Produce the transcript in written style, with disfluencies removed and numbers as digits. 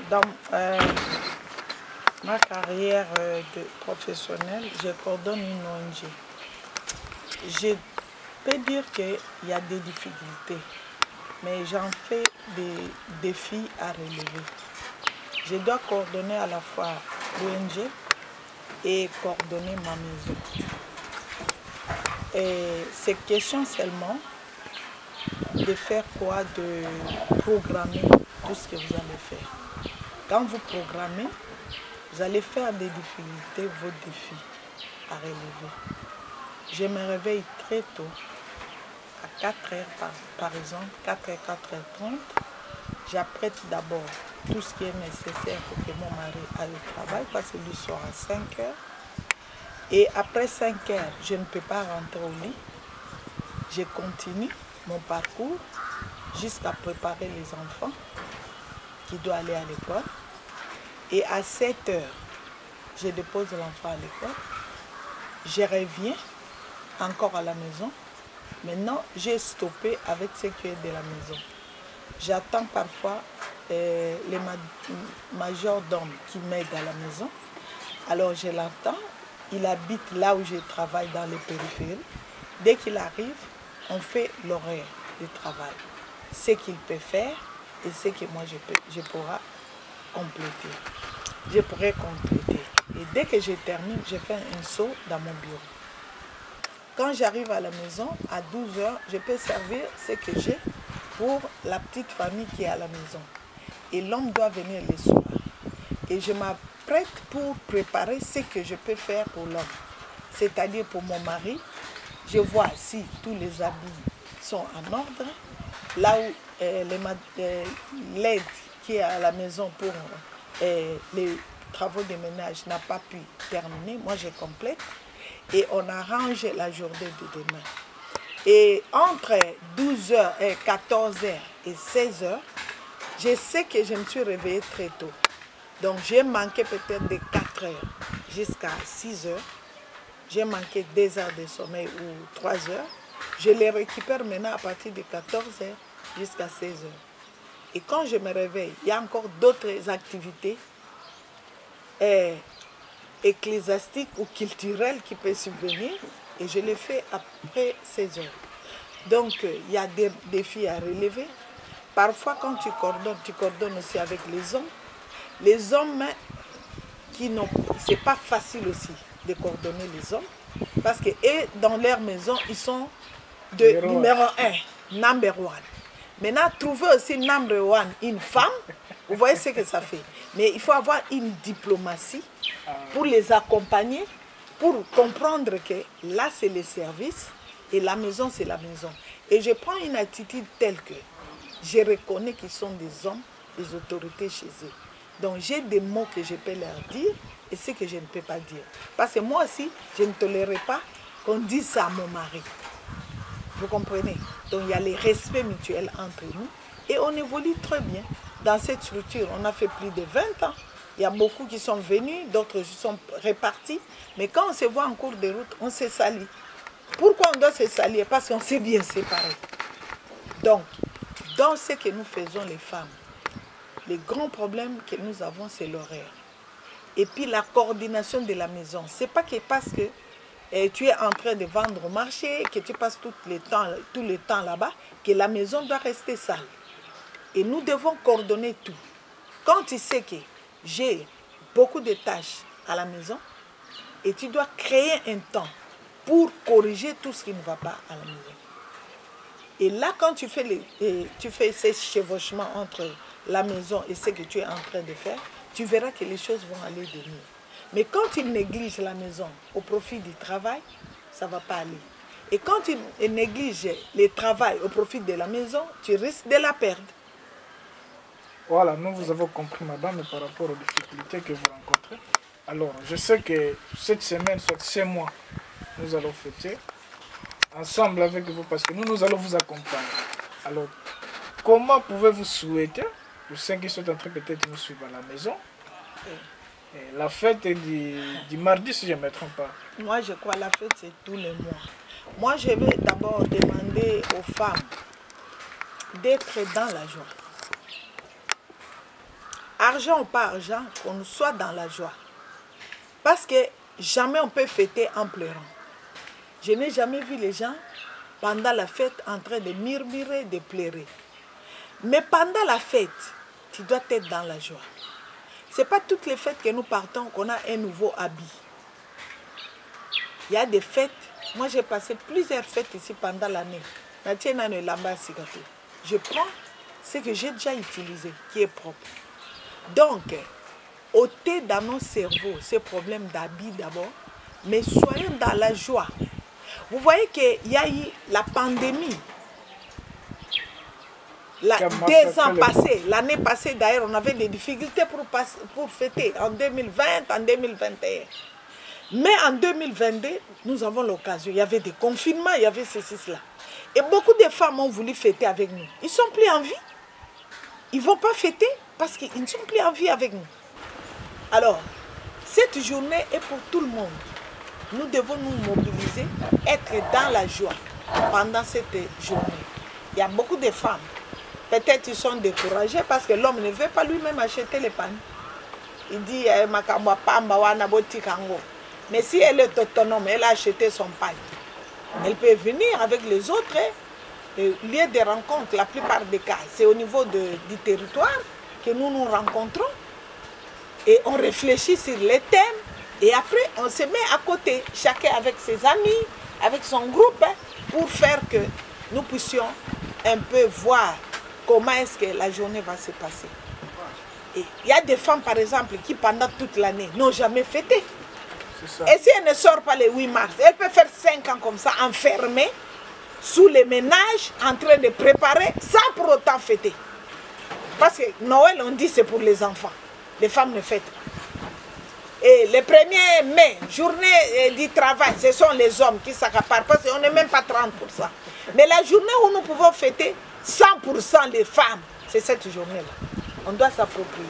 Dans ma carrière professionnelle, je coordonne une ONG. Je peux dire qu'il y a des difficultés, mais j'en fais des défis à relever. Je dois coordonner à la fois l'ONG et coordonner ma maison. Et c'est question seulement de faire quoi? De programmer tout ce que vous allez faire. Quand vous programmez, vous allez faire des difficultés, vos défis à relever. Je me réveille très tôt, à 4 heures par exemple, 4h, 4h30. J'apprête d'abord tout ce qui est nécessaire pour que mon mari aille au travail, parce que lui sort à 5 heures. Et après 5 heures, je ne peux pas rentrer au lit. Je continue mon parcours jusqu'à préparer les enfants qui doivent aller à l'école. Et à 7 heures, je dépose l'enfant à l'école. Je reviens encore à la maison. Maintenant, j'ai stoppé avec ce qui est de la maison. J'attends parfois les majordomes qui m'aident à la maison. Alors je l'attends. Il habite là où je travaille, dans les périphéries. Dès qu'il arrive, on fait l'horaire du travail. Ce qu'il peut faire et ce que moi je pourrai compléter. Je pourrais compléter. Et dès que je termine, je fais un saut dans mon bureau. Quand j'arrive à la maison, à 12 heures, je peux servir ce que j'ai pour la petite famille qui est à la maison. Et l'homme doit venir le soir. Et je m'apprête pour préparer ce que je peux faire pour l'homme. C'est-à-dire pour mon mari, je vois si tous les habits sont en ordre. Là où l'aide qui est à la maison pour les travaux de ménage n'a pas pu terminer, moi je complète. Et on arrange la journée de demain. Et entre 12h et 14h et 16h, je sais que je me suis réveillée très tôt. Donc j'ai manqué peut-être de 4 heures jusqu'à 6 heures. J'ai manqué 2 heures de sommeil ou 3 heures. Je les récupère maintenant à partir de 14 heures jusqu'à 16 heures. Et quand je me réveille, il y a encore d'autres activités ecclésiastiques ou culturelles qui peuvent subvenir. Et je les fais après 16 heures. Donc il y a des défis à relever. Parfois quand tu coordonnes aussi avec les hommes. Les hommes, c'est pas facile aussi de coordonner les hommes, parce que dans leur maison, ils sont de numéro 1, number one. Maintenant, trouver aussi number one, une femme, vous voyez ce que ça fait. Mais il faut avoir une diplomatie pour les accompagner, pour comprendre que là, c'est le service et la maison, c'est la maison. Et je prends une attitude telle que je reconnais qu'ils sont des hommes, des autorités chez eux. Donc j'ai des mots que je peux leur dire et ce que je ne peux pas dire. Parce que moi aussi, je ne tolérerai pas qu'on dise ça à mon mari. Vous comprenez? Donc il y a les respects mutuels entre nous et on évolue très bien. Dans cette structure, on a fait plus de 20 ans. Il y a beaucoup qui sont venus, d'autres sont répartis. Mais quand on se voit en cours de route, on se salit. Pourquoi on doit se salir? Parce qu'on s'est bien séparés. Donc, dans ce que nous faisons les femmes, les grands problèmes que nous avons, c'est l'horaire. Et puis la coordination de la maison. Ce n'est pas que parce que tu es en train de vendre au marché, que tu passes tout le temps là-bas, que la maison doit rester sale. Et nous devons coordonner tout. Quand tu sais que j'ai beaucoup de tâches à la maison, et tu dois créer un temps pour corriger tout ce qui ne va pas à la maison. Et là, quand tu fais ces chevauchements entre la maison et ce que tu es en train de faire, tu verras que les choses vont aller de mieux. Mais quand tu négliges la maison au profit du travail, ça ne va pas aller. Et quand tu négliges le travail au profit de la maison, tu risques de la perdre. Voilà, nous vous avons compris, madame, par rapport aux difficultés que vous rencontrez. Alors, je sais que cette semaine, soit 6 mois, nous allons fêter ensemble avec vous parce que nous allons vous accompagner. Alors, comment pouvez-vous souhaiter, pour ceux qui sont en train peut-être de nous suivre à la maison, la fête est du mardi, si je ne me trompe pas? Moi, je crois que la fête, c'est tous les mois. Moi, je vais d'abord demander aux femmes d'être dans la joie. Argent ou pas argent, qu'on soit dans la joie. Parce que jamais on peut fêter en pleurant. Je n'ai jamais vu les gens pendant la fête en train de murmurer, de pleurer. Mais pendant la fête, tu dois être dans la joie. Ce n'est pas toutes les fêtes que nous partons qu'on a un nouveau habit. Il y a des fêtes. Moi, j'ai passé plusieurs fêtes ici pendant l'année. Je prends ce que j'ai déjà utilisé, qui est propre. Donc, ôtez dans nos cerveaux ces problèmes d'habits d'abord, mais soyons dans la joie. Vous voyez qu'il y a eu la pandémie. 2 ans passés, l'année passée d'ailleurs, on avait des difficultés pour fêter en 2020, en 2021. Mais en 2022, nous avons l'occasion. Il y avait des confinements, il y avait ceci, cela. Et beaucoup de femmes ont voulu fêter avec nous. Ils ne sont plus en vie. Ils ne vont pas fêter parce qu'ils ne sont plus en vie avec nous. Alors, cette journée est pour tout le monde. Nous devons nous mobiliser, être dans la joie pendant cette journée. Il y a beaucoup de femmes. Peut-être ils sont découragés parce que l'homme ne veut pas lui-même acheter les pannes. Il dit, mais si elle est autonome, elle a acheté son pain. Elle peut venir avec les autres. Le lieu de rencontre, la plupart des cas, c'est au niveau du territoire que nous nous rencontrons. Et on réfléchit sur les thèmes. Et après, on se met à côté, chacun avec ses amis, avec son groupe, pour faire que nous puissions un peu voir comment est-ce que la journée va se passer. Et il y a des femmes, par exemple, qui pendant toute l'année n'ont jamais fêté. Et si elle ne sort pas le 8 mars, elle peut faire 5 ans comme ça, enfermée, sous les ménages, en train de préparer, sans pour autant fêter. Parce que Noël, on dit, c'est pour les enfants. Les femmes ne fêtent pas. Et le 1er mai, journée du travail, ce sont les hommes qui s'accaparent, parce qu'on n'est même pas 30%. Mais la journée où nous pouvons fêter 100% les femmes, c'est cette journée-là. On doit s'approprier.